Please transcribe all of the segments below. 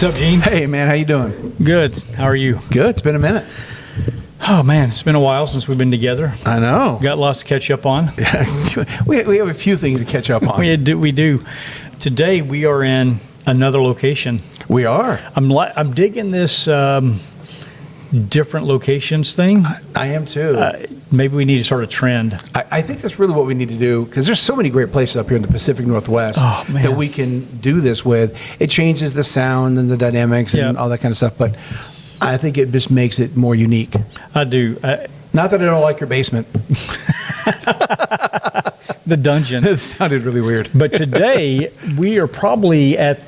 What's up, Gene? Hey, man, how you doing? Good. How are you? Good. It's been a minute. Oh, man, it's been a while since we've been together. I know. Got lots to catch up on. we have a few things to catch up on. We do. Today, we are in another location. We are. I'm digging this different locations thing. I am too. Maybe we need to start a trend. I think that's really what we need to do, because there's so many great places up here in the Pacific Northwest that we can do this with. It changes the sound and the dynamics and all that kind of stuff, but I think it just makes it more unique. I do. Not that I don't like your basement. The dungeon. It sounded really weird. But today, we are probably at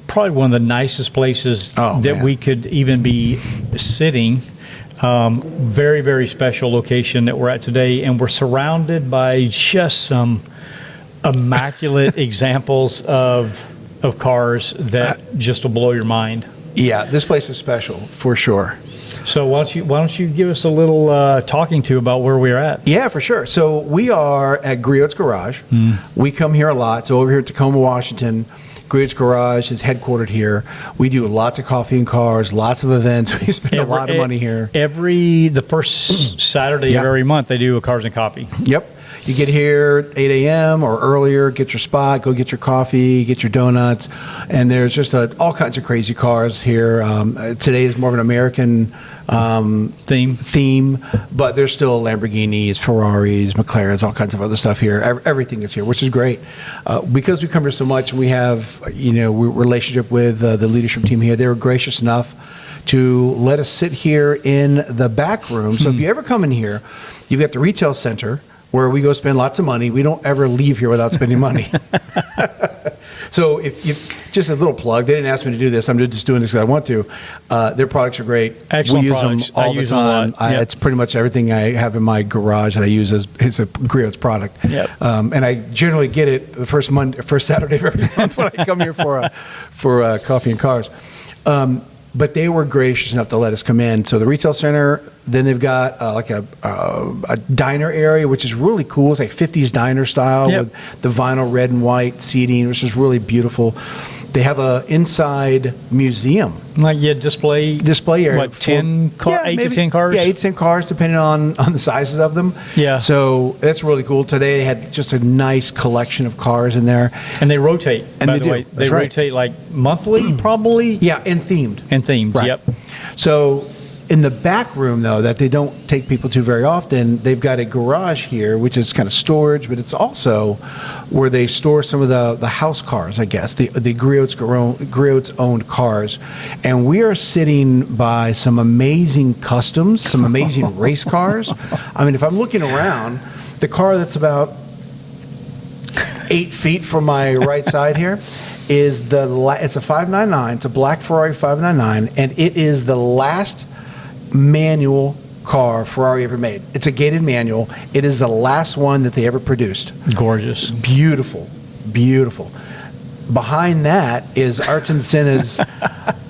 probably one of the nicest places that we could even be sitting. Very, very special location that we're at today, and we're surrounded by just some immaculate examples of cars that just will blow your mind. Yeah, this place is special for sure. So why don't you give us a little talking to about where we're at? Yeah, for sure. So we are at Griot's Garage. We come here a lot. So over here at Tacoma, Washington, Griot's Garage is headquartered here. We do lots of coffee and cars, lots of events. We spend a lot of money here. The first Saturday of every month, they do a Cars and Coffee. Yep. You get here 8 a.m. or earlier, get your spot, go get your coffee, get your donuts, and there's just all kinds of crazy cars here. Today is more of an American theme, but there's still Lamborghinis, Ferraris, McLarens, all kinds of other stuff here. Everything is here, which is great. Because we come here so much, and we have relationship with the leadership team here. They were gracious enough to let us sit here in the back room. So if you ever come in here, you've got the retail center, where we go spend lots of money. We don't ever leave here without spending money. So just a little plug, they didn't ask me to do this. I'm just doing this because I want to. Their products are great. Excellent we use products. them all the time. It's pretty much everything I have in my garage that I use is a Griot's product. Yep. And I generally get it the first Saturday of every month when I come here for coffee and cars. But they were gracious enough to let us come in. So the retail center, then they've got like a diner area, which is really cool. It's like 50s diner style with the vinyl red and white seating, which is really beautiful. They have a inside museum. Like display area. What, 10 cars? 8 to 10 cars? Yeah, 8 to 10 cars, depending on the sizes of them. Yeah. So that's really cool. Today they had just a nice collection of cars in there. And they rotate, by the way. They rotate like monthly, probably? Yeah, and themed. Right. Yep. So in the back room, though, that they don't take people to very often, they've got a garage here, which is kind of storage, but it's also where they store some of the house cars, I guess, the Griot's owned cars. And we are sitting by some amazing customs, some amazing race cars. I mean, if I'm looking around, the car that's about 8 feet from my right side here is it's a 599. It's a black Ferrari 599, and it is the last manual car Ferrari ever made. It's a gated manual. It is the last one that they ever produced. Gorgeous. Beautiful. Behind that is Ayrton Senna's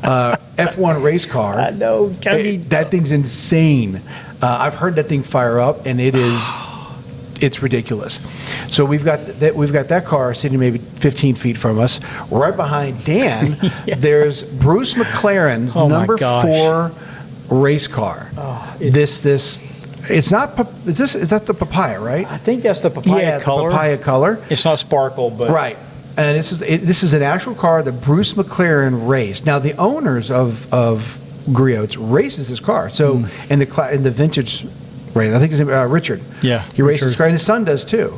F1 race car. I know. That thing's insane. I've heard that thing fire up, and it's ridiculous. So we've got that car sitting maybe 15 feet from us. Right behind Dan, there's Bruce McLaren's number 4 race car. Is that the papaya, right? I think that's the papaya color. The papaya color. It's not sparkle, but right. And this is an actual car that Bruce McLaren raced. Now the owners of Griot's races this car. So in the vintage race, I think it's Richard. Yeah, he races this car, and his son does too.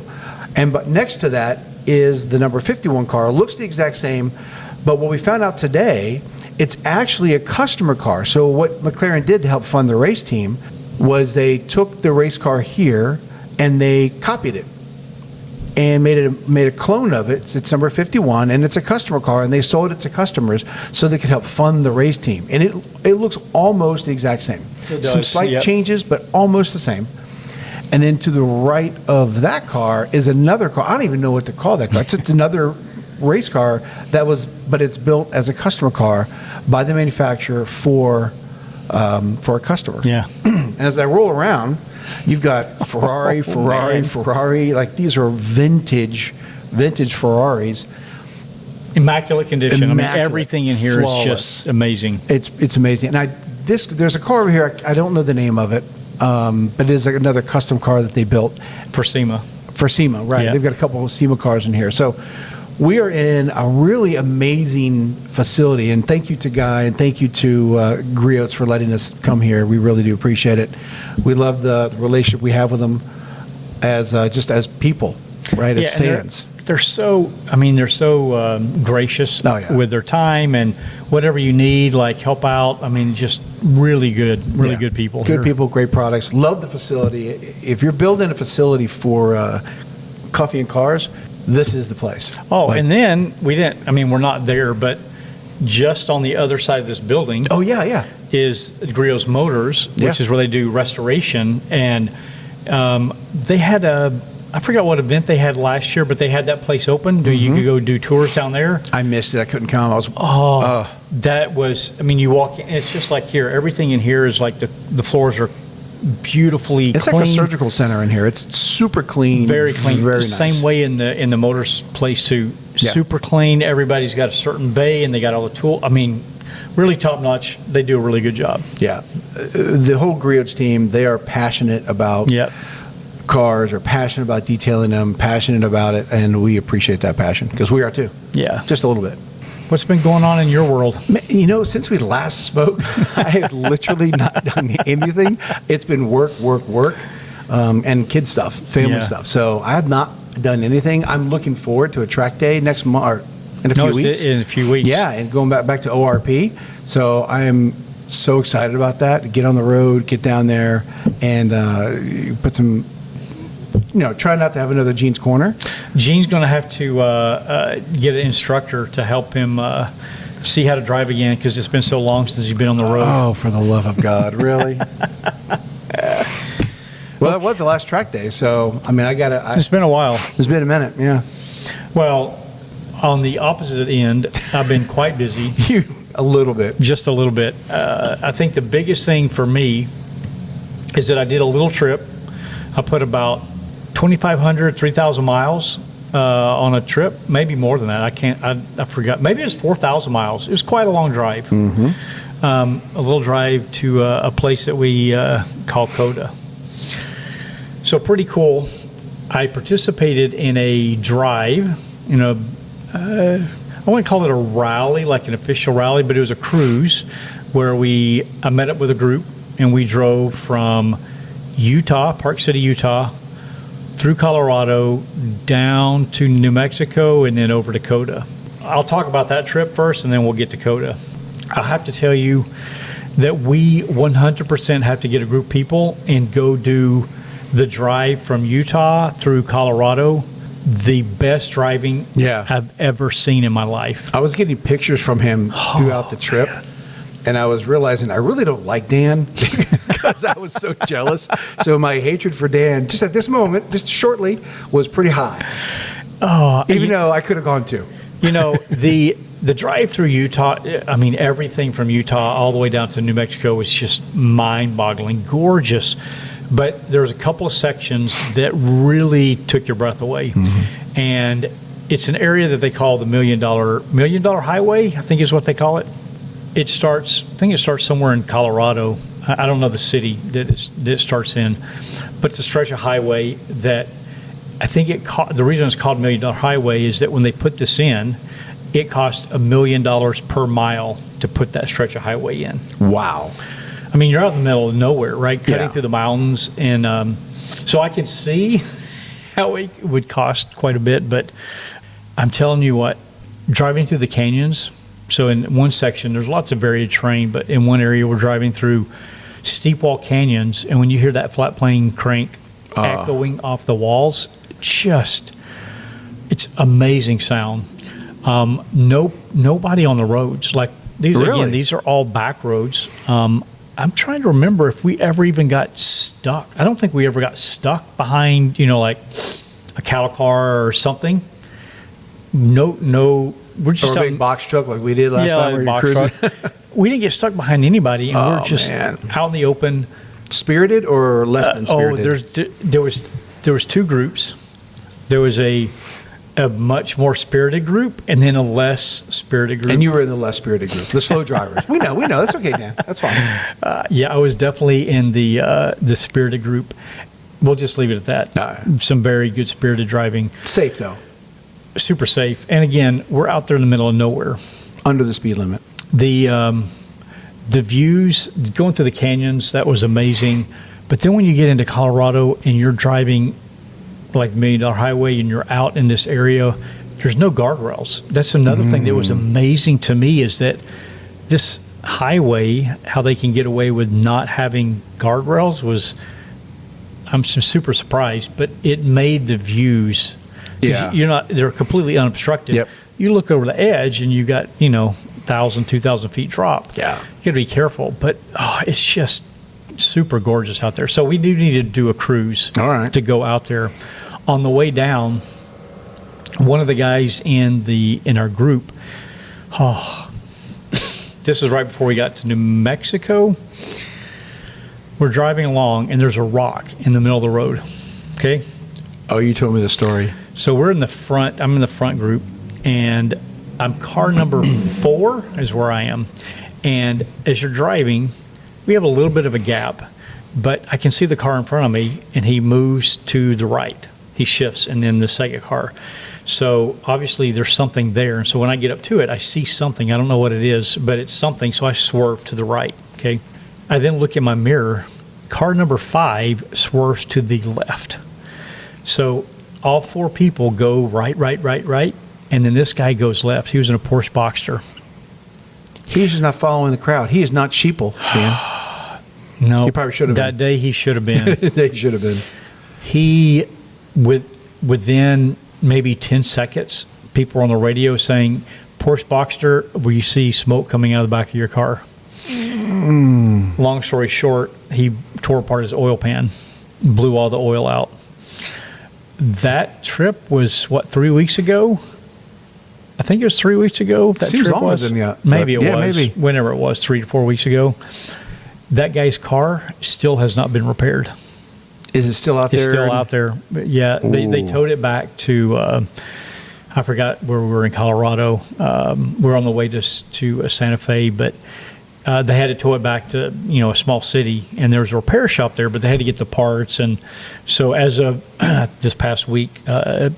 But next to that is the number 51 car. It looks the exact same, but what we found out today, it's actually a customer car. So what McLaren did to help fund the race team was they took the race car here and they copied it and made a clone of it. It's number 51, and it's a customer car, and they sold it to customers so they could help fund the race team. And it looks almost the exact same. It does, some slight changes, but almost the same. And then to the right of that car is another car. I don't even know what to call that car. It's another race car but it's built as a customer car by the manufacturer for a customer. Yeah. And as I roll around, you've got Ferrari. Like these are vintage Ferraris. Immaculate condition. Immaculate. I mean, everything in here Flawless. is just amazing. It's amazing. And there's a car over here. I don't know the name of it, but it is like another custom car that they built For SEMA. for SEMA. Right. Yeah. They've got a couple of SEMA cars in here. So we are in a really amazing facility. And thank you to Guy and thank you to Griots for letting us come here. We really do appreciate it. We love the relationship we have with them as just as people, right? As and fans. They're so gracious Oh, yeah. with their time and whatever you need, like help out. I mean, just really good people. Good here. people, great products. Love the facility. If you're building a facility for coffee and cars, this is the place. Oh, Like- and then we're not there, but just on the other side of this building Oh, yeah. is Griot's Motors, which Yeah. is where they do restoration. And they had I forgot what event they had last year, but they had that place open. You could go do tours down there. I missed it. I couldn't come. I was. That was, I mean, you walk in, it's just like here. Everything in here is like the floors are beautifully It's clean. like a surgical center in here. It's super clean. Very clean. Very nice. Same way in the motors place too. Yeah. Super clean. Everybody's got a certain bay and they got all the tool. I mean, really top notch. They do a really good job. Yeah. The whole Griots team, they are passionate about Yep. cars, are passionate about detailing them, passionate about it, and we appreciate that passion because we are too. Yeah. Just a little bit. What's been going on in your world? You know, since we last spoke, I have literally not done anything. It's been work, and kid stuff, family Yeah. stuff. So I have not done anything. I'm looking forward to a track day next month, or in a few weeks. In a few weeks. Yeah, and going back to ORP. So I am so excited about that. Get on the road, get down there, and put some. Try not to have another Gene's Corner. Gene's going to have to get an instructor to help him see how to drive again because it's been so long since he's been on the road. Oh, for the love of God, really? Well, that was the last track day, so I mean, It's been a while. It's been a minute, yeah. Well, on the opposite end, I've been quite busy, A little bit. just a little bit. I think the biggest thing for me is that I did a little trip. I put about 2,500, 3,000 miles on a trip, maybe more than that. I forgot. Maybe it was 4,000 miles. It was quite a long drive. A little drive to a place that we call Coda. So pretty cool. I participated in a drive, I wouldn't call it a rally, like an official rally, but it was a cruise where I met up with a group and we drove from Utah, Park City, Utah, through Colorado, down to New Mexico, and then over to Coda. I'll talk about that trip first, and then we'll get to Coda. I have to tell you that we 100% have to get a group of people and go do the drive from Utah through Colorado. The best driving Yeah. I've ever seen in my life. I was getting pictures from him throughout the trip, and I was realizing I really don't like Dan because I was so jealous. So my hatred for Dan, just at this moment, just shortly, was pretty high. Even though I could have gone too. The drive through Utah, I mean, everything from Utah all the way down to New Mexico was just mind-boggling, gorgeous. But there was a couple of sections that really took your breath away. And it's an area that they call the $1 million highway, I think is what they call it. I think it starts somewhere in Colorado. I don't know the city that it starts in, but it's a stretch of highway that I think the reason it's called $1 million highway is that when they put this in, it cost $1 million per mile to put that stretch of highway in. Wow. I mean, you're out in the middle of nowhere, right? Cutting Yeah. through the mountains. And so I can see how it would cost quite a bit. But I'm telling you what, driving through the canyons. So in one section, there's lots of varied terrain. But in one area, we're driving through steep wall canyons. And when you hear that flat plane crank echoing off the walls, it's amazing sound. Nobody on the roads. Like these are all back roads. I'm trying to remember if we ever even got stuck. I don't think we ever got stuck behind, like a cattle car or something. No, we're just Or a big box truck like we did last time. like a we were box cruising. truck. We didn't get stuck behind anybody, and we're just out in the open. Spirited or less than spirited? There was two groups. There was a a much more spirited group and then a less spirited group. And you were in the less spirited group, the slow drivers. We know. That's okay, Dan. That's fine. Yeah, I was definitely in the spirited group. We'll just leave it at that. All right. Some very good spirited driving. Safe, though. Super safe. And again, we're out there in the middle of nowhere. Under the speed limit. The views, going through the canyons, that was amazing. But then when you get into Colorado and you're driving like $1 Million Highway and you're out in this area, there's no guardrails. That's another thing that was amazing to me, is that this highway, how they can get away with not having guardrails was, I'm super surprised, but it made the views, they're completely unobstructed. Yep. You look over the edge and you got, 1,000, 2,000 feet drop. Yeah. You got to be careful, but it's just super gorgeous out there. So we do need to do a cruise. All right. To go out there. On the way down, one of the guys in our group, this is right before we got to New Mexico. We're driving along and there's a rock in the middle of the road. Okay. Oh, you told me the story. So we're in the front. I'm in the front group, and I'm car number 4 is where I am. And as you're driving, we have a little bit of a gap, but I can see the car in front of me, and he moves to the right. He shifts, and then the second car. So obviously there's something there. And so when I get up to it, I see something. I don't know what it is, but it's something. So I swerve to the right. Okay. I then look in my mirror. Car number 5 swerves to the left. So all 4 people go right, and then this guy goes left. He was in a Porsche Boxster. He's just not following the crowd. He is not sheeple, man. No, he probably should have been. That day he should have been. They should have been. He, within maybe 10 seconds, people were on the radio saying, Porsche Boxster, will you see smoke coming out of the back of your car? Long story short, he tore apart his oil pan, blew all the oil out. That trip was, 3 weeks ago? I think it was 3 weeks ago. That Seems trip longer was. than that. Maybe it was. Maybe. Whenever it was, 3 to 4 weeks ago. That guy's car still has not been repaired. Is it still out there? It's still out there. But yeah, they towed it back to, I forgot where we were in Colorado. We're on the way to Santa Fe, but they had to tow it back to, a small city, and there was a repair shop there, but they had to get the parts. And so as of this past week,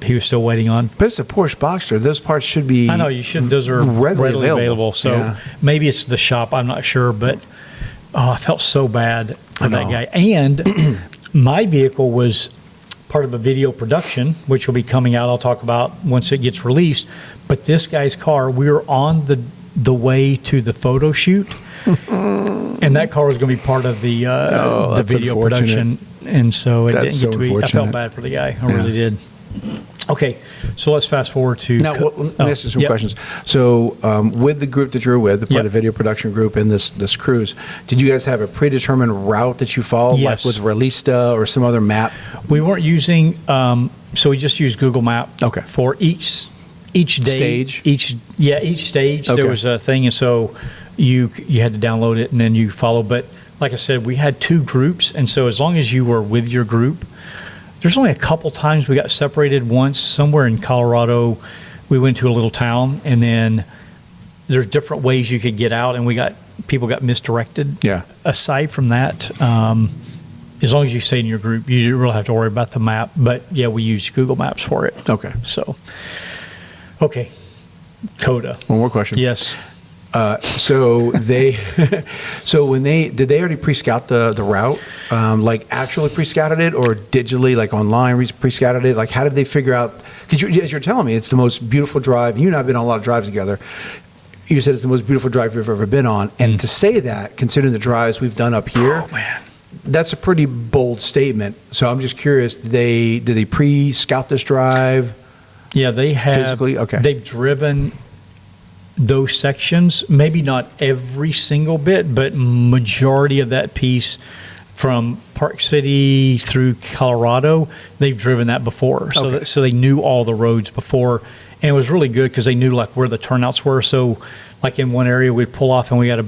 he was still waiting on. But it's a Porsche Boxster. Those parts should be. I know, you should. Those are readily available. So maybe it's the shop. I'm not sure, but I felt so bad for that guy. And my vehicle was part of a video production, which will be coming out. I'll talk about once it gets released. But this guy's car, we were on the way to the photo shoot, and that car was going to be part of the video production. And so it didn't get to be. I felt bad for the guy. I really did. Okay, so let's fast forward to. Now, let me ask you some questions. So, with the group that you were with, the part of the video production group in this cruise, did you guys have a predetermined route that you followed, like with Relista or some other map? We weren't using, so we just used Google Map. Okay. For each day, stage. Each stage there was a thing, and so you had to download it and then you follow. But like I said, we had 2 groups, and so as long as you were with your group. There's only a couple times we got separated. Once somewhere in Colorado, we went to a little town, and then there's different ways you could get out, and people got misdirected. Yeah. Aside from that, as long as you stay in your group, you don't really have to worry about the map. But yeah, we use Google Maps for it. Okay. So, okay, Coda. One more question. Yes. So when did they already pre-scout the route, like actually pre-scouted it, or digitally, like online pre-scouted it? Like, how did they figure out? Because as you're telling me, it's the most beautiful drive. You and I have been on a lot of drives together. You said it's the most beautiful drive you've ever been on, and to say that, considering the drives we've done up here, that's a pretty bold statement. So I'm just curious, did they pre-scout this drive? Yeah, they have. Physically? Okay. They've driven those sections, maybe not every single bit, but majority of that piece from Park City through Colorado, they've driven that before. So they knew all the roads before, and it was really good because they knew like where the turnouts were. So like in one area we'd pull off and we had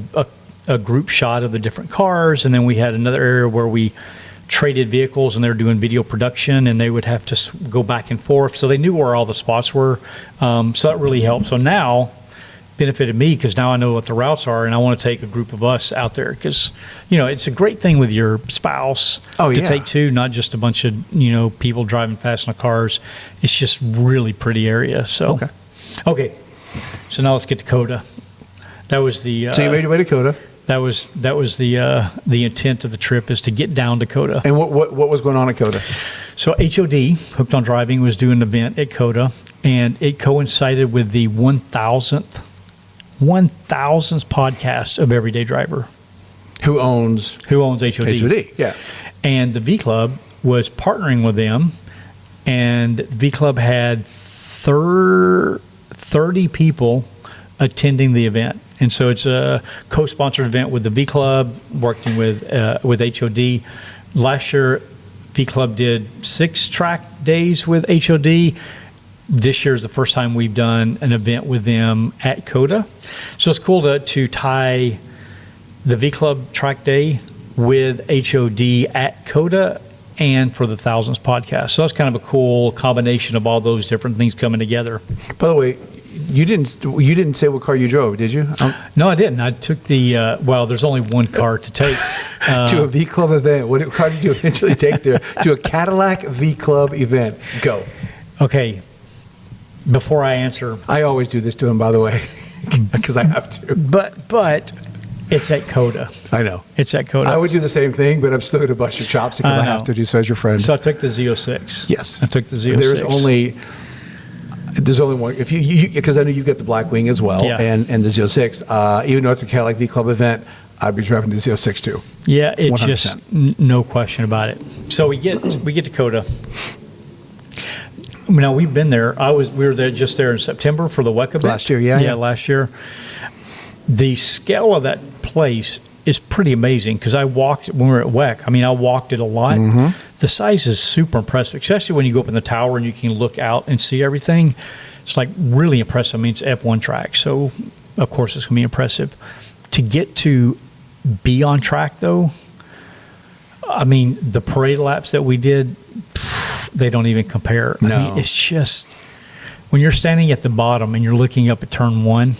a group shot of the different cars, and then we had another area where we traded vehicles, and they were doing video production, and they would have to go back and forth. So they knew where all the spots were. So that really helped. So now benefited me because now I know what the routes are, and I want to take a group of us out there because, it's a great thing with your spouse to take too, not just a bunch of, people driving fast in the cars. It's just really pretty area. So, okay. So now let's get to Coda. That was the. So you made your way to Coda. That was the intent of the trip, is to get down to Coda. And what was going on at Coda? So HOD, Hooked on Driving, was doing an event at Coda, and it coincided with the 1,000th podcast of Everyday Driver. Who owns HOD? HOD, yeah. And the V Club was partnering with them, and V Club had 30 people attending the event. And so it's a co-sponsored event with the V Club, working with HOD. Last year, V Club did 6 track days with HOD. This year is the first time we've done an event with them at Coda. So it's cool to tie the V Club track day with HOD at Coda and for the Thousands podcast. So that's kind of a cool combination of all those different things coming together. By the way, you didn't say what car you drove, did you? No, I didn't. I took the there's only one car to take to a V Club event. What car did you eventually take there? To a Cadillac V Club event. Go. Okay. Before I answer, I always do this to him, by the way, because I have to. But it's at Coda. I know. It's at Coda. I would do the same thing, but I'm still going to bust your chops because I have to do so as your friend. So I took the Z06. Yes. I took the Z06. There's only one. If you because I know you get the Blackwing as well, and the Z06. Even though it's a Cadillac V Club event, I'd be driving the Z06 too. Yeah, it's 100%. Just no question about it. So we get to Coda. Now we've been there. We were there in September for the WEC event last year. Yeah, last year. The scale of that place is pretty amazing because I walked when we were at WEC. I mean, I walked it a lot. Mm-hmm. The size is super impressive, especially when you go up in the tower and you can look out and see everything. It's like really impressive. I mean, it's F1 track, so of course it's going to be impressive. To get to be on track, though, I mean, the parade laps that we did, they don't even compare. No. I mean, it's just when you're standing at the bottom and you're looking up at turn 1,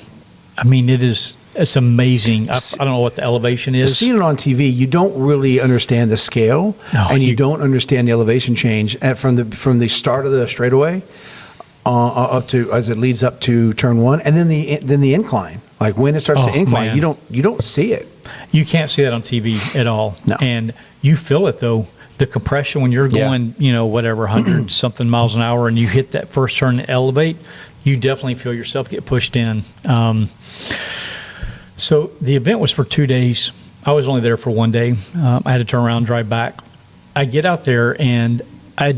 I mean, it's amazing. I don't know what the elevation is. Seeing it on TV, you don't really understand the scale, and you don't understand the elevation change from the start of the straightaway up to as it leads up to turn 1, and then the incline. Like when it starts to incline, man. you don't see it. You can't see that on TV at all. No. And you feel it though. The compression when you're going, 100 something miles an hour, and you hit that first turn and elevate, you definitely feel yourself get pushed in. So the event was for 2 days. I was only there for 1 day. I had to turn around and drive back. I get out there, and I'd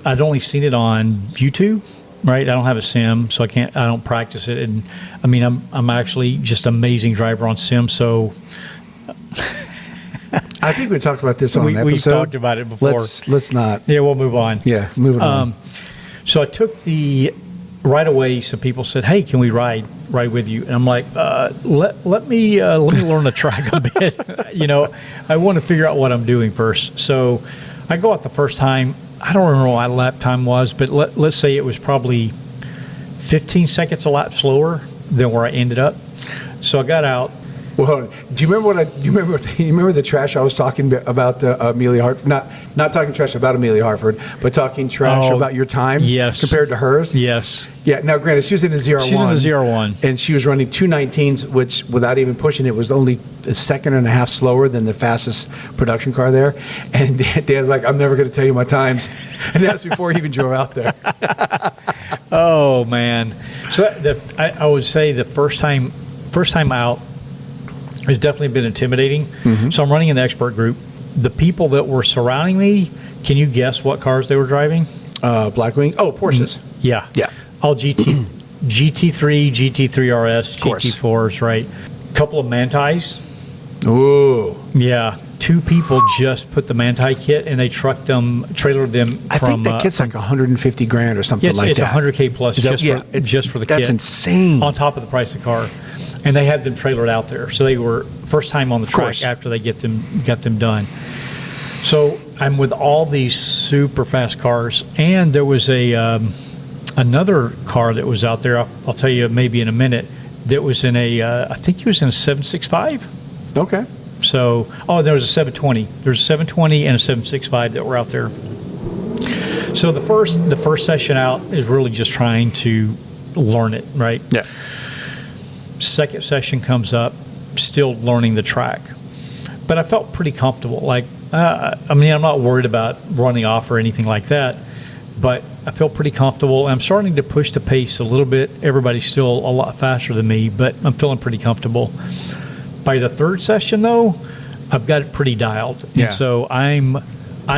only seen it on YouTube, right? I don't have a sim, so I don't practice it. And I mean, I'm actually just an amazing driver on sim, so. I think we talked about this on an episode. We've talked about it before. Let's not. Yeah, we'll move on. Yeah, moving on. So I took right away. Some people said, "Hey, can we ride with you?" And I'm like, "Let me learn the track a bit. I want to figure out what I'm doing first." So I go out the first time. I don't remember what my lap time was, but let's say it was probably 15 seconds a lap slower than where I ended up. So I got out. Well, do you remember the trash I was talking about Amelia Hartford? Not talking trash about Amelia Hartford, but talking trash about your times compared to hers? Yes. Yeah, now granted, she was in a 0-1. She's in a 0-1. And she was running 2:19s, which without even pushing it was only a second and a half slower than the fastest production car there. And Dan's like, "I'm never going to tell you my times." And that's before he even drove out there. Oh, man. So I would say the first time out, has definitely been intimidating. Mm-hmm. So I'm running in the expert group. The people that were surrounding me, can you guess what cars they were driving? Blackwing. Oh, Porsches. Yeah. Yeah. All GT3, GT3 RS, GT4s, right? A couple of Mantis. Ooh. Yeah. 2 people just put the Manti kit and they trailered them. I think that kit's like $150,000 or something like that. It's $100K plus just for the kit. That's insane. On top of the price of the car. And they had them trailered out there. So they were first time on the track after they got them done. So I'm with all these super fast cars, and there was another car that was out there. I'll tell you maybe in a minute. That was in I think he was in a 765. Okay. So, there was a 720. There's a 720 and a 765 that were out there. So the first session out is really just trying to learn it, right? Yeah. Second session comes up, still learning the track, but I felt pretty comfortable. Like, I'm not worried about running off or anything like that, but I feel pretty comfortable. I'm starting to push the pace a little bit. Everybody's still a lot faster than me, but I'm feeling pretty comfortable. By the third session, though, I've got it pretty dialed. Yeah. And so I'm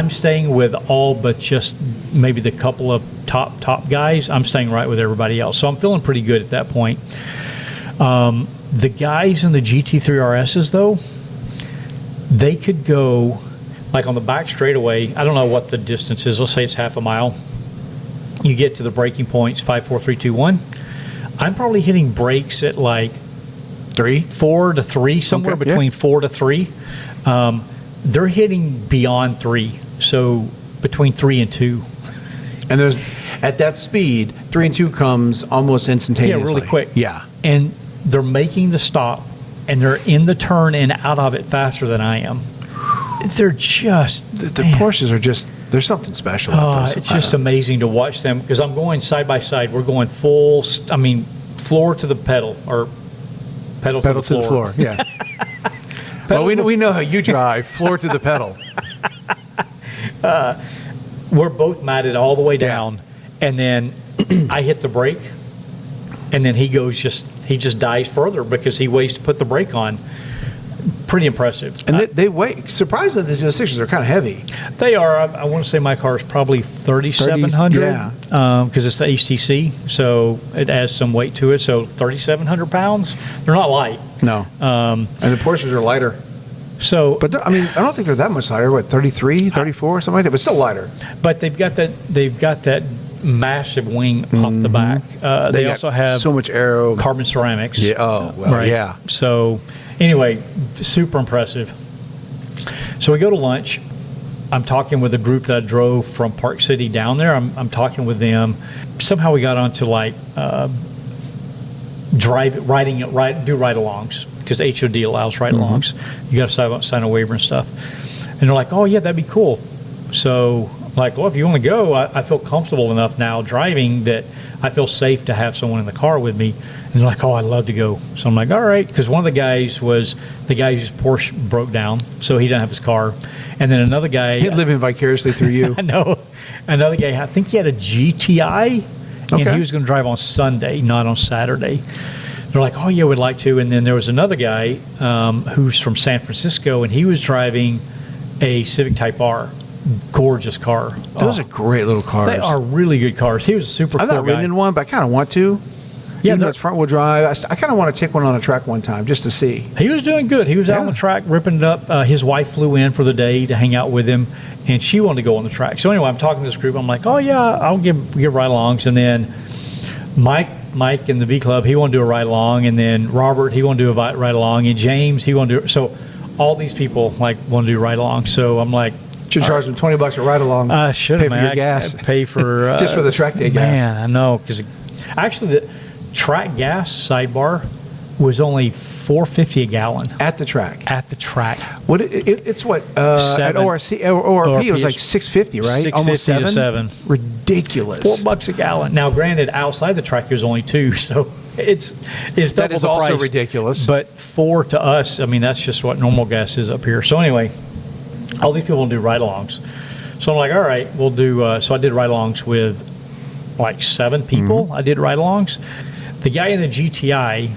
staying with all but just maybe the couple of top guys. I'm staying right with everybody else. So I'm feeling pretty good at that point. The guys in the GT3 RSs, though, they could go, like on the back straightaway, I don't know what the distance is. Let's say it's half a mile. You get to the braking points, 5, 4, 3, 2, 1. I'm probably hitting brakes at like 4 to 3, somewhere between 4 to 3. They're hitting beyond 3, so between 3 and 2. And there's at that speed, 3 and 2 comes almost instantaneously. Yeah, really quick. Yeah. And they're making the stop, and they're in the turn and out of it faster than I am. They're just the Porsches are just, there's something special about those. It's just amazing to watch them because I'm going side by side. We're going floor to the pedal or pedal to the floor. Yeah. Well, we know how you drive, floor to the pedal. We're both matted all the way down, and then I hit the brake, and then he just dives further because he waits to put the brake on. Pretty impressive. And they weigh, surprisingly, the 06s are kind of heavy. They are. I want to say my car is probably 3,700. Yeah. Because it's the HTC, so it adds some weight to it. So 3,700 pounds. They're not light. No. And the Porsches are lighter. So, but I don't think they're that much lighter. What, 33, 34, something like that? But still lighter. But they've got that massive wing off the back. They also have so much aero, carbon ceramics. Yeah. Oh, well, right. Yeah. So, anyway, super impressive. So we go to lunch. I'm talking with a group that I drove from Park City down there. I'm talking with them. Somehow we got onto like do ride-alongs because HOD allows ride-alongs. You got to sign a waiver and stuff. And they're like, "Oh yeah, that'd be cool." So I'm like, well, if you want to go, I feel comfortable enough now driving that I feel safe to have someone in the car with me. And they're like, "Oh, I'd love to go." So I'm like, "All right," because one of the guys was the guy whose Porsche broke down, so he didn't have his car. And then another guy... He's living vicariously through you. I know. Another guy, I think he had a GTI, and he was going to drive on Sunday, not on Saturday. They're like, "Oh, yeah, we'd like to." And then there was another guy who's from San Francisco, and he was driving a Civic Type R. Gorgeous car. Those are great little cars. They are really good cars. He was a super cool guy. I've not ridden in one, but I kind of want to. Yeah, even though it's front-wheel drive. I kind of want to take one on a track one time just to see. He was doing good. He was out on the track ripping it up. His wife flew in for the day to hang out with him, and she wanted to go on the track. So anyway, I'm talking to this group. I'm like, "Oh, yeah, I'll give ride-alongs." And then Mike in the V Club, he wanted to do a ride-along. And then Robert, he wanted to do a ride-along. And James, he wanted to do... So all these people want to do ride-along. So I'm like... Should charge them $20 a ride-along. I should have, pay for your gas. Pay for... just for the track day gas. Man, I know. Because actually, the track gas sidebar was only $4.50 a gallon. At the track? At the track. What it's what? At ORP, it was like $6.50, right? Almost $7. To $7. Ridiculous. $4 a gallon. Now, granted, outside the track, it was only $2, so it's double that is the also price. ridiculous. But $4 to us, that's just what normal gas is up here. So anyway, all these people do ride-alongs. So I'm like, all right, we'll do. So I did ride-alongs with like 7 people. I did ride-alongs. The guy in the GTI,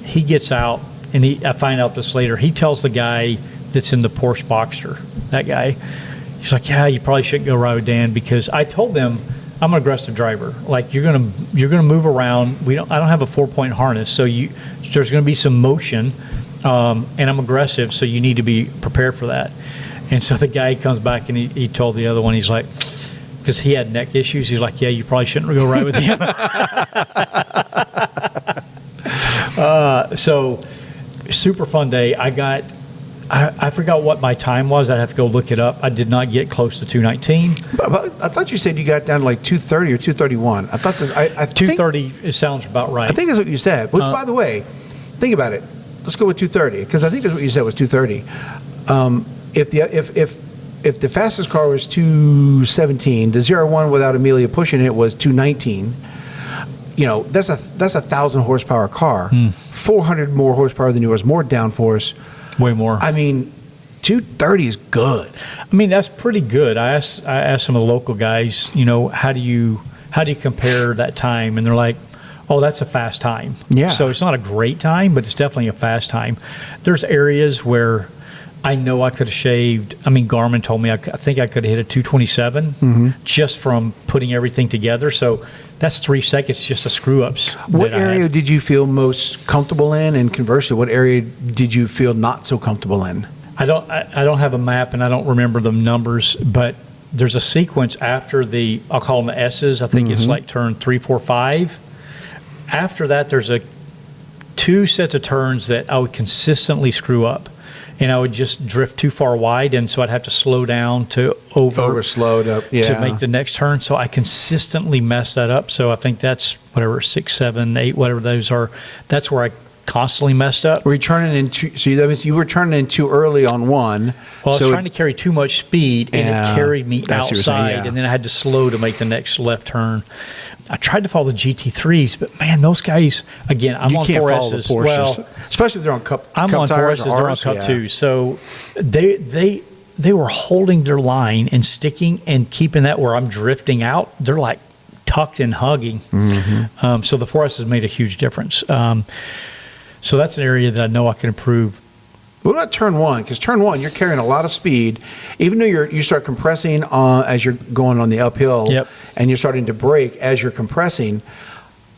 he gets out, and I find out this later. He tells the guy that's in the Porsche Boxster, that guy, he's like, "Yeah, you probably shouldn't go ride with Dan," because I told them I'm an aggressive driver. Like you're gonna move around. I don't have a 4-point harness, so there's gonna be some motion, and I'm aggressive, so you need to be prepared for that. And so the guy comes back and he told the other one, he's like, because he had neck issues, he's like, "Yeah, you probably shouldn't go ride with him." So super fun day. I got I forgot what my time was. I'd have to go look it up. I did not get close to 219. But I thought you said you got down to like 230 or 231. I thought that I 230. It sounds about right. I think that's what you said. But by the way, think about it. Let's go with 230 because I think that's what you said was 230. If the fastest car was 217, the 01 without Amelia pushing it was 219. You know, that's a 1,000 horsepower car, 400 more horsepower than yours, more downforce. Way more. I mean, 230 is good. I mean, that's pretty good. I asked some of the local guys, you know, how do you compare that time? And they're like, oh, that's a fast time. Yeah. So it's not a great time, but it's definitely a fast time. There's areas where I know I could have shaved. I mean, Garmin told me I think I could have hit a 227 just from putting everything together. So that's 3 seconds just of screw ups. What area did you feel most comfortable in, and conversely, what area did you feel not so comfortable in? I don't have a map, and I don't remember the numbers, but there's a sequence after I'll call them the S's. I think it's like turn 3, 4, 5. After that, there's 2 sets of turns that I would consistently screw up. And I would just drift too far wide, and so I'd have to slow down to slowed up, to make the next turn. So I consistently mess that up. So I think that's whatever 6, 7, 8, whatever those are. That's where I constantly messed up. Were you turning in too? So that means you were turning in too early on one. Well, I was trying to carry too much speed, and it carried me outside, and then I had to slow to make the next left turn. I tried to follow the GT3s, but man, those guys, again, I'm on 4Ss. Well, especially if they're on cup I'm cup on tires 4Ss, they're on Cup 2. So they were holding their line and sticking and keeping that where I'm drifting out. They're like tucked and hugging. So the 4Ss made a huge difference. So that's an area that I know I can improve. What about turn one? Because turn one, you're carrying a lot of speed. Even though you start compressing as you're going on the uphill, and you're starting to brake as you're compressing.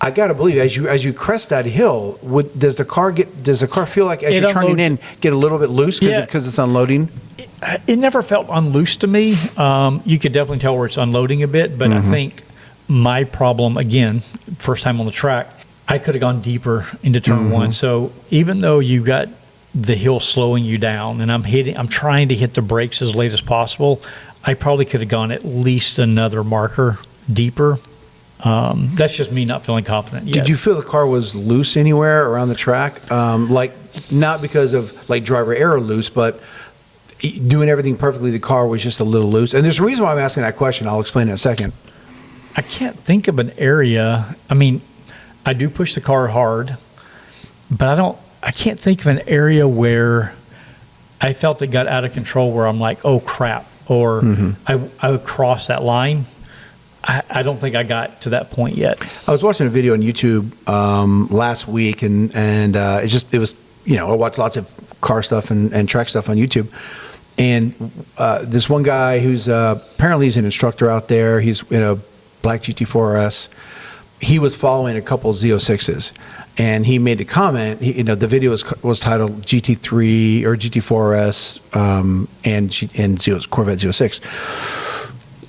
I got to believe as you crest that hill, does the car feel like as you're turning in get a little bit loose because it's unloading? It never felt unloose to me. You could definitely tell where it's unloading a bit, but I think my problem again, first time on the track, I could have gone deeper into turn one. So even though you got the hill slowing you down, and I'm trying to hit the brakes as late as possible, I probably could have gone at least another marker deeper. That's just me not feeling confident yet. Did you feel the car was loose anywhere around the track? Like not because of like driver error loose, but doing everything perfectly, the car was just a little loose. And there's a reason why I'm asking that question. I'll explain in a second. I can't think of an area. I mean, I do push the car hard, but I can't think of an area where I felt it got out of control where I'm like, oh crap, or I would cross that line. I don't think I got to that point yet. I was watching a video on YouTube last week, and it was I watch lots of car stuff and track stuff on YouTube, and this one guy who's apparently he's an instructor out there. He's in a black GT4RS. He was following a couple Z06s, and he made a comment. The video was titled GT3 or GT4RS and Corvette Z06.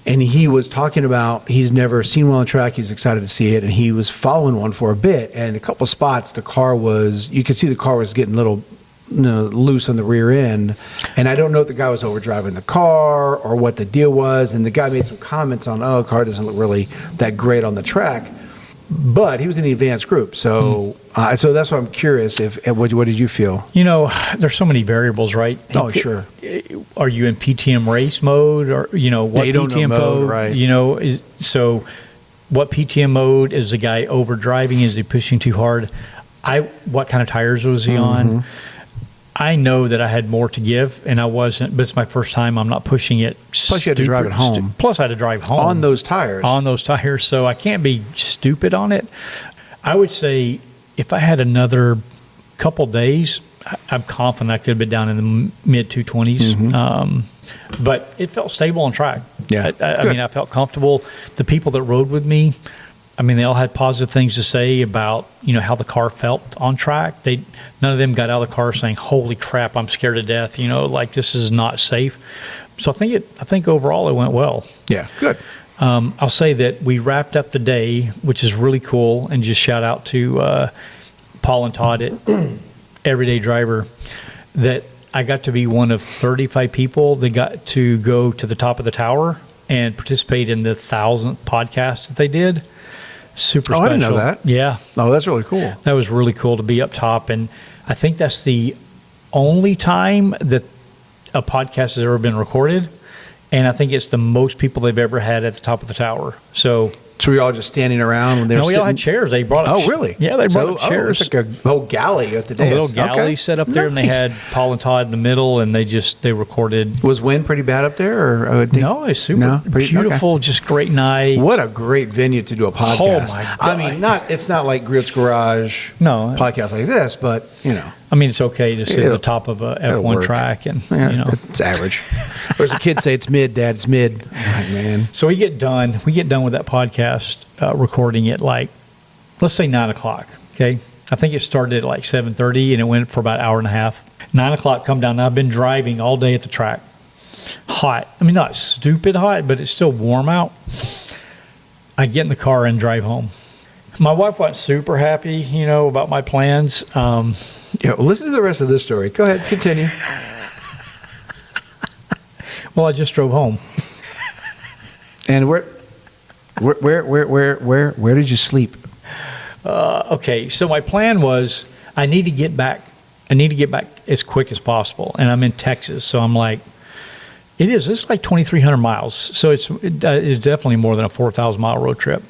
And he was talking about he's never seen one on track. He's excited to see it, and he was following one for a bit. And a couple of spots, you could see the car was getting a little loose on the rear end. And I don't know if the guy was overdriving the car or what the deal was. And the guy made some comments on, the car doesn't look really that great on the track. But he was in the advanced group, so so that's why I'm curious. What did you feel? There's so many variables, right? Oh, sure. Are you in PTM race mode, or what PTM mode? Right. So what PTM mode is the guy overdriving? Is he pushing too hard? What kind of tires was he on? I know that I had more to give, and I wasn't, but it's my first time. I'm not pushing it. Plus, you had to drive it home. Plus, I had to drive home. On those tires. So I can't be stupid on it. I would say if I had another couple days, I'm confident I could have been down in the mid-220s. But it felt stable on track. Yeah. I mean, I felt comfortable. The people that rode with me, they all had positive things to say about, how the car felt on track. None of them got out of the car saying, holy crap, I'm scared to death, like this is not safe. So I think overall it went well. Yeah, good. I'll say that we wrapped up the day, which is really cool, and just shout out to Paul and Todd at Everyday Driver, that I got to be one of 35 people that got to go to the top of the tower and participate in the 1,000th podcast that they did. Super special. I didn't know that. Yeah. Oh, that's really cool. That was really cool to be up top. And I think that's the only time that a podcast has ever been recorded. And I think it's the most people they've ever had at the top of the tower. So we all just standing around when they were we all had chairs. They brought up. Oh, really? Yeah, they brought up chairs. It was like a whole galley at the dais. A little galley set up there, and they had Paul and Todd in the middle, and they recorded. Was wind pretty bad up there? Or no, it's super beautiful, just great night. What a great venue to do a podcast. Oh, my God. I mean, it's not like Griot's Garage podcast like this, but, I mean, it's okay to sit at the top of a F1 track, and, It's average. Or as the kids say, it's mid, Dad, it's mid. All right, man. So we get done with that podcast recording at let's say 9 o'clock, okay? I think it started at 7:30, and it went for about an hour and a half. 9 o'clock, come down. Now, I've been driving all day at the track. Hot. I mean, not stupid hot, but it's still warm out. I get in the car and drive home. My wife wasn't super happy, about my plans. Listen to the rest of this story. Go ahead, continue. Well, I just drove home. And where did you sleep? Okay, so my plan was I need to get back as quick as possible, and I'm in Texas, so I'm like, it's like 2,300 miles, so it's definitely more than a 4,000 mile road trip.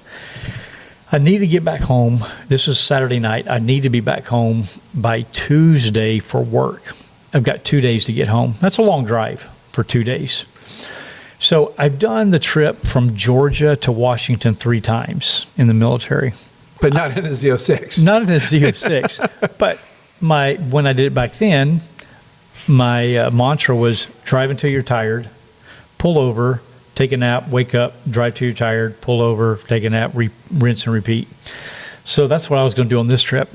I need to get back home. This is Saturday night. I need to be back home by Tuesday for work. I've got 2 days to get home. That's a long drive for 2 days. So I've done the trip from Georgia to Washington 3 times in the military. But not in a Z06. Not in a Z06. But when I did it back then, my mantra was drive until you're tired, pull over, take a nap, wake up, drive till you're tired, pull over, take a nap, rinse and repeat. So that's what I was going to do on this trip.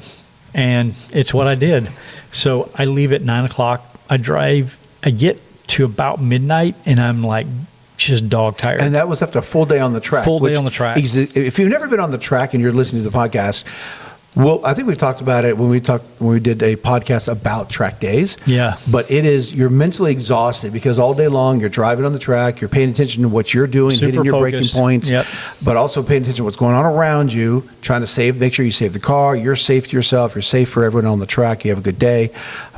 And it's what I did. So I leave at 9 o'clock. I get to about midnight, and I'm just dog tired. And that was after a full day on the track. Full day on the track. If you've never been on the track and you're listening to the podcast, well, I think we've talked about it when we did a podcast about track days. Yeah. But you're mentally exhausted because all day long you're driving on the track, you're paying attention to what you're doing, super hitting your focused. braking points, but also paying attention to what's going on around you, trying to make sure you save the car, you're safe to yourself, you're safe for everyone on the track, you have a good day.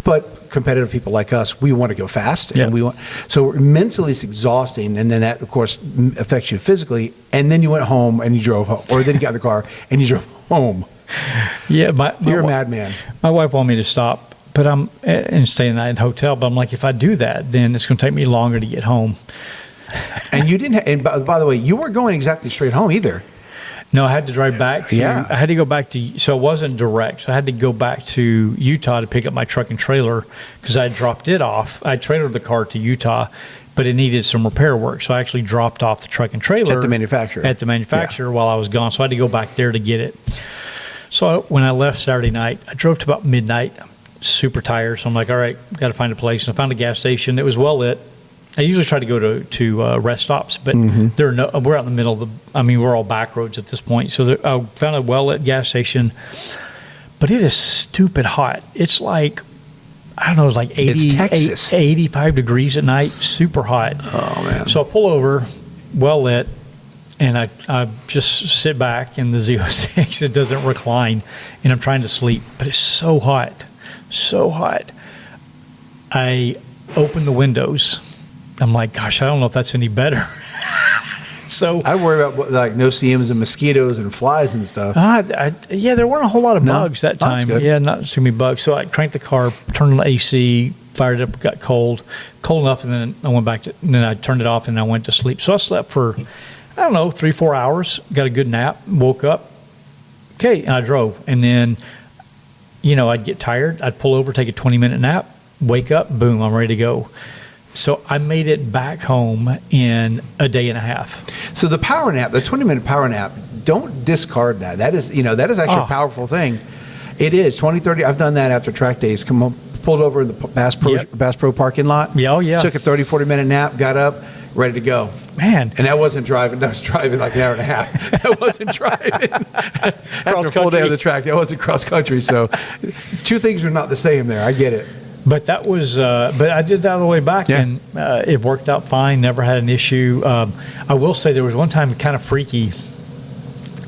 But competitive people like us, we want to go fast, and so mentally it's exhausting, and then that of course affects you physically. And then you went home and you drove home, or then you got in the car and you drove home. Yeah, you're a madman. My wife wanted me to stop, and stay the night in a hotel. But I'm like, if I do that, then it's going to take me longer to get home. And you didn't. And by the way, you weren't going exactly straight home either. No, I had to drive back. I had to go back to. So it wasn't direct. So I had to go back to Utah to pick up my truck and trailer because I dropped it off. I trailered the car to Utah, but it needed some repair work. So I actually dropped off the truck and trailer at the manufacturer. While I was gone. So I had to go back there to get it. So when I left Saturday night, I drove to about midnight, super tired. So I'm like, all right, got to find a place. And I found a gas station that was well lit. I usually try to go to rest stops, but we're out in the middle of we're all back roads at this point. So I found a well lit gas station, but it is stupid hot. It's like, I don't know, it's like 85 degrees at night, super hot. Oh man. So I pull over, well lit. And I just sit back in the Z06. It doesn't recline, and I'm trying to sleep, but it's so hot, so hot. I open the windows. I'm like, gosh, I don't know if that's any better. So I worry about no-see-ums and mosquitoes and flies and stuff. There weren't a whole lot of bugs that time. That's good. Yeah, not too many bugs. So I cranked the car, turned on the AC, fired it up, got cold enough, and then I went back and then I turned it off and I went to sleep. So I slept for, I don't know, 3-4 hours, got a good nap, woke up, and I drove. And then, I'd get tired, I'd pull over, take a 20-minute nap, wake up, boom, I'm ready to go. So I made it back home in a day and a half. So the power nap, the 20-minute power nap, don't discard that. That is actually a powerful thing. It is 20, 30. I've done that after track days. Pulled over in the Bass Pro parking lot. Yeah, oh yeah. Took a 30, 40-minute nap, got up, ready to go. Man. And that wasn't driving. That was driving like an hour and a half. That wasn't driving. After a full day on the track, that wasn't cross country. So 2 things are not the same there. I get it. But that was, but I did that all the way back, Yeah. and it worked out fine. Never had an issue. I will say there was one time kind of freaky.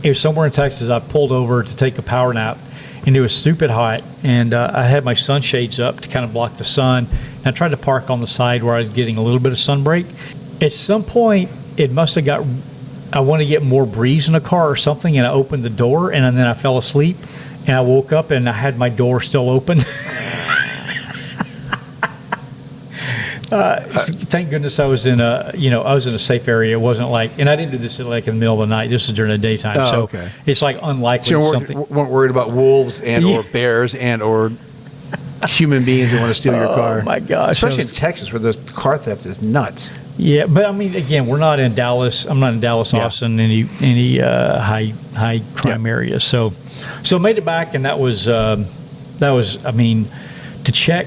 It was somewhere in Texas. I pulled over to take a power nap, and it was stupid hot. And I had my sunshades up to kind of block the sun. And I tried to park on the side where I was getting a little bit of sun break. At some point, it must have got. I want to get more breeze in the car or something, and I opened the door, and then I fell asleep, and I woke up, and I had my door still open. Thank goodness I was in a safe area. It wasn't like, and I didn't do this like in the middle of the night. This is during the daytime, Oh, so okay. it's like unlikely So you something. weren't worried about wolves and or bears and or human beings that want to steal your car. Oh my gosh! Especially in Texas, where the car theft is nuts. Yeah, but I mean, again, we're not in Dallas. I'm not in Dallas, Yeah. Austin, any high crime areas. So made it back, and that was I mean, to check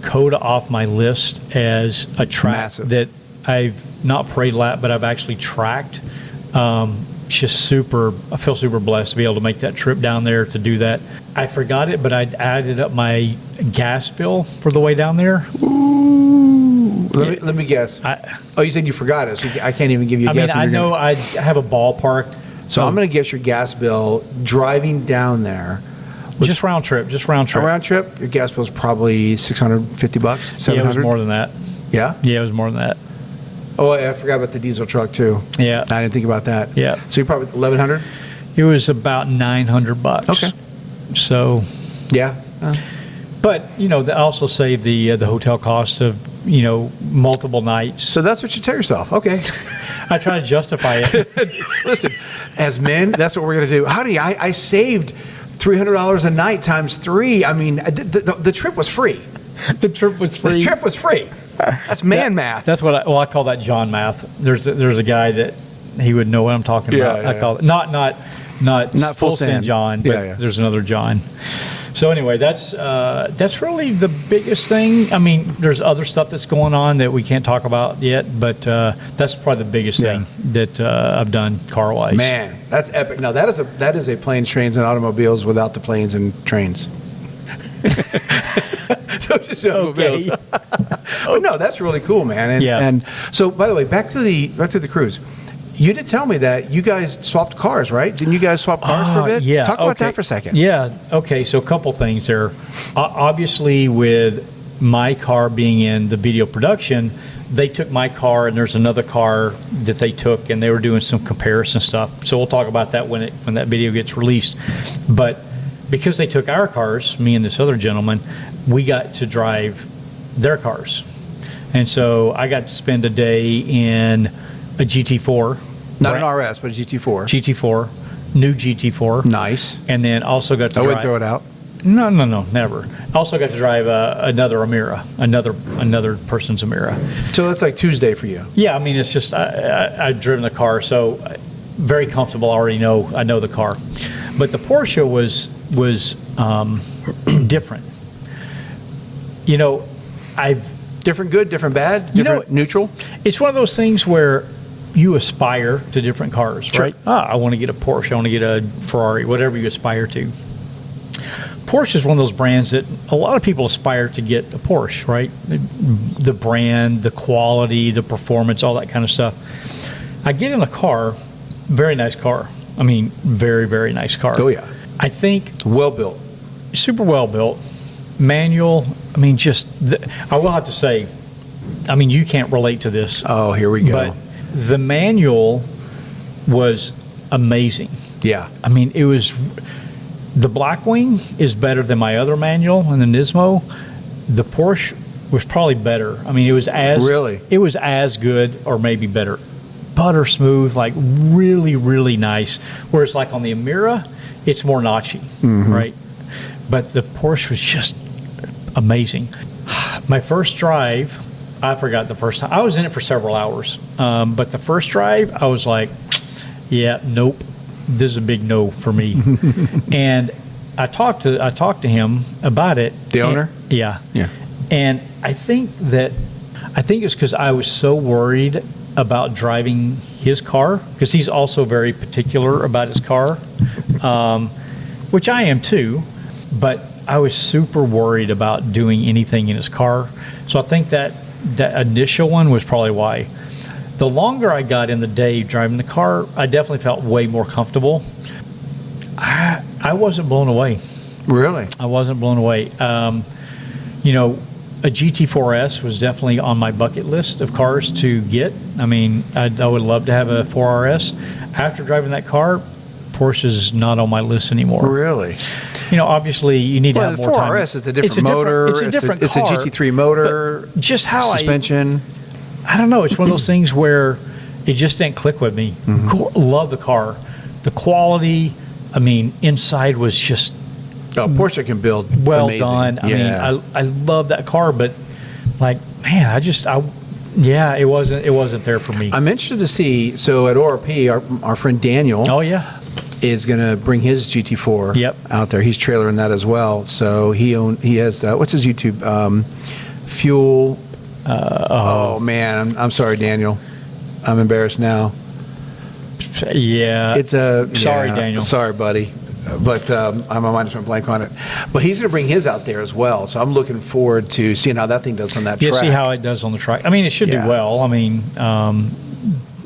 Coda off my list as a track Massive. that I've not parade lap, but I've actually tracked. Just super. I feel super blessed to be able to make that trip down there to do that. I forgot it, but I added up my gas bill for the way down there. Let me guess. You said you forgot it, so I can't even give you a I guess. mean, I know I have a ballpark. So I'm going to guess your gas bill driving down there. Just round trip. A round trip, your gas bill is probably $650, $700. Yeah, it was more than that. Yeah? Yeah, it was more than that. Oh, I forgot about the diesel truck too. Yeah. I didn't think about that. Yeah. So you're probably $1,100? It was about $900. Okay. So, Yeah. but I also saved the hotel cost of multiple nights. So that's what you tell yourself. Okay. I try to justify it. Listen, as men, that's what we're going to do. Honey, I saved $300 a night times 3. I mean, the trip was free. The trip was free. The trip was free. That's man math. That's what I call that John math. There's a guy that he would know what I'm talking about. Yeah, I call it not full full send send. John, but Yeah. there's another John. So anyway, that's really the biggest thing. I mean, there's other stuff that's going on that we can't talk about yet, but that's probably the biggest thing that I've done car wise. Man, that's epic. No, that is a planes, trains, and automobiles without the planes and trains. So just automobiles. Okay. But no, that's really cool, man. And, Yeah. and so, by the way, back to the cruise. You did tell me that you guys swapped cars, right? Didn't you guys swap cars for a bit? Yeah. Talk about okay. that for a second. Yeah. Okay. So a couple things there. Obviously, with my car being in the video production, they took my car, and there's another car that they took, and they were doing some comparison stuff. So we'll talk about that when that video gets released. But because they took our cars, me and this other gentleman, we got to drive their cars, and so I got to spend a day in a GT4. Not an RS, but a GT4. GT4, new GT4. Nice. And then also got to I drive. wouldn't throw it out. No, never. Also got to drive another Amira, another person's Amira. So that's like Tuesday for you. Yeah, I mean, it's just I've driven the car, so very comfortable. I know the car, but the Porsche was different. Different good, different bad, different neutral. It's one of those things where you aspire to different cars, Sure. right? I want to get a Porsche, I want to get a Ferrari, whatever you aspire to. Porsche is one of those brands that a lot of people aspire to get a Porsche, right? The brand, the quality, the performance, all that kind of stuff. I get in a car, very nice car. I mean, very, very nice car. Oh, yeah. I think Well built. super well built, manual. I mean, I will have to say, I mean, you can't relate to this. Oh, here we go. But the manual was amazing. Yeah. I mean, the Blackwing is better than my other manual and the Nismo. The Porsche was probably better. I mean, it was as good or maybe better. Butter smooth, like really, really nice. Whereas like on the Amira, it's more notchy, right? But the Porsche was just amazing. My first drive, I forgot the first time. I was in it for several hours. But the first drive, I was like, yeah, nope. This is a big no for me. And I talked to him about it. The owner? Yeah. Yeah. And I think it's because I was so worried about driving his car, because he's also very particular about his car, which I am too. But I was super worried about doing anything in his car. So I think that initial one was probably why. The longer I got in the day driving the car, I definitely felt way more comfortable. I wasn't blown away. Really? I wasn't blown away. You know, a GT4S was definitely on my bucket list of cars to get. I mean, I would love to have a 4RS. After driving that car, Porsche's not on my list anymore. Really? You know, obviously, you need to have more time. The 4RS is a different motor. It's a different car. It's a GT3 motor. Just how suspension. I don't know. It's one of those things where it just didn't click with me. Love the car. The quality, I mean, inside was just Porsche can build well amazing. done. I Yeah. mean, I love that car, but like, man, it wasn't there for me. I'm interested to see. So at ORP, our friend Daniel. Oh yeah. Is going to bring his GT4 out there. He's trailering that as well. So he has what's his YouTube? Fuel. Oh man, I'm sorry, Daniel. I'm embarrassed now. Yeah. It's sorry, Daniel. Sorry, buddy. But my mind just went blank on it. But he's going to bring his out there as well. So I'm looking forward to seeing how that thing does on that track. See how it does on the track. I mean, it should do well. I mean,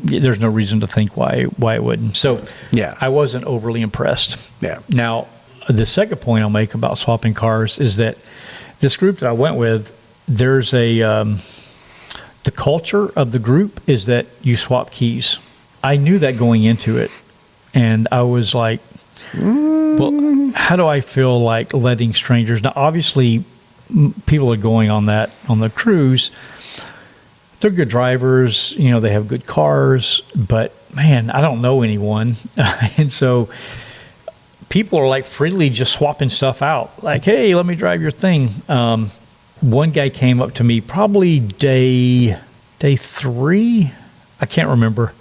there's no reason to think why it wouldn't. So I wasn't overly impressed. Yeah. Now, the second point I'll make about swapping cars is that this group that I went with, there's the culture of the group is that you swap keys. I knew that going into it, and I was like, well, how do I feel like letting strangers? Now, obviously, people are going on the cruise. They're good drivers, you know, they have good cars, but man, I don't know anyone. And so people are like freely just swapping stuff out. Like, hey, let me drive your thing. One guy came up to me probably day 3. I can't remember.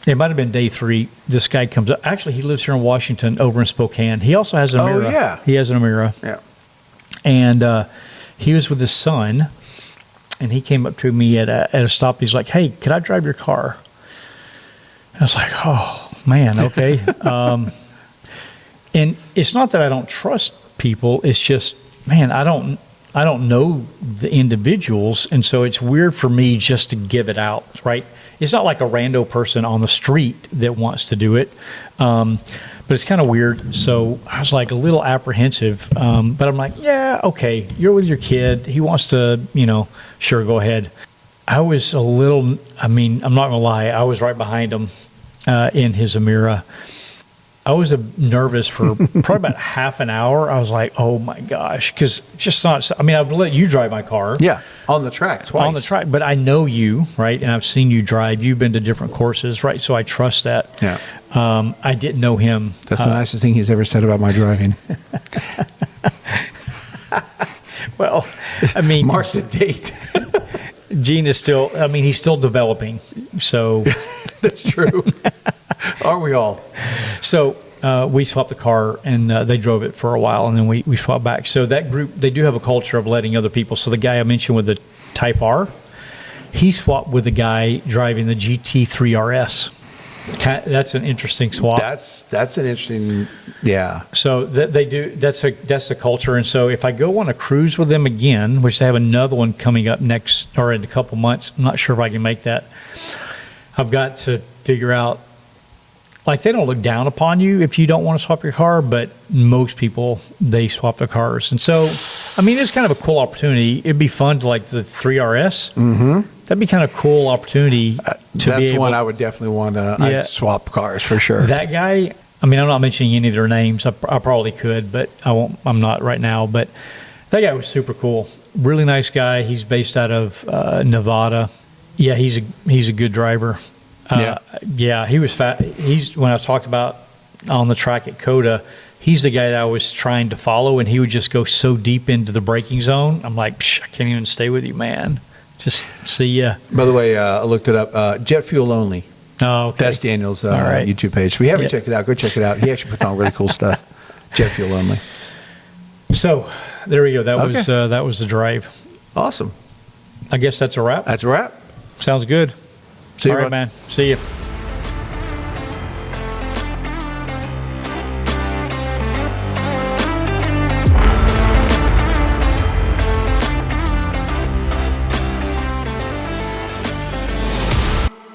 It might have been day 3. This guy comes up. Actually, he lives here in Washington over in Spokane. He also has an Amira. Oh, yeah. He has an Amira. Yeah. And he was with his son. And he came up to me at a stop. He's like, hey, could I drive your car? And I was like, oh, man, okay. And it's not that I don't trust people. It's just, man, I don't know the individuals. And so it's weird for me just to give it out, right? It's not like a rando person on the street that wants to do it. But it's kind of weird. So I was like a little apprehensive. But I'm like, yeah, okay. You're with your kid. He wants to, sure, go ahead. I was a little, I'm not going to lie. I was right behind him in his Amira. I was nervous for probably about half an hour. I was like, oh my gosh. Because just not, I've let you drive my car. Yeah, on the track twice. On the track. But I know you, right? And I've seen you drive. You've been to different courses, right? So I trust that. Yeah. I didn't know him. That's the nicest thing he's ever said about my driving. Well, mark the date. Gene is still, he's still developing. So that's true. Aren't we all? So we swapped the car, and they drove it for a while, and then we swapped back. So that group, they do have a culture of letting other people. So the guy I mentioned with the Type R, he swapped with the guy driving the GT3 RS. That's an interesting swap. That's an interesting, yeah. So they do. That's the culture. And so if I go on a cruise with them again, which they have another one coming up next or in a couple months, I'm not sure if I can make that. I've got to figure out. Like, they don't look down upon you if you don't want to swap your car, but most people, they swap their cars. And so, it's kind of a cool opportunity. It'd be fun to, like, the 3RS. Mm-hmm. That'd be kind of a cool opportunity to be able. That's one I would definitely want to I'd swap cars for sure. That guy, I'm not mentioning any of their names. I probably could, but I won't. I'm not right now. But that guy was super cool. Really nice guy. He's based out of Nevada. Yeah, he's a good driver. He was fat. When I talked about on the track at Coda, he's the guy that I was trying to follow, and he would just go so deep into the braking zone. I'm like, I can't even stay with you, man. Just see ya. By the way, I looked it up. Jet fuel only. Oh, okay. That's Daniel's YouTube page. If you haven't checked it out, go check it out. He actually puts on really cool stuff. Jet fuel only. So there we go. That was the drive. Awesome. I guess that's a wrap. That's a wrap. Sounds good. See you, all right, man. See you.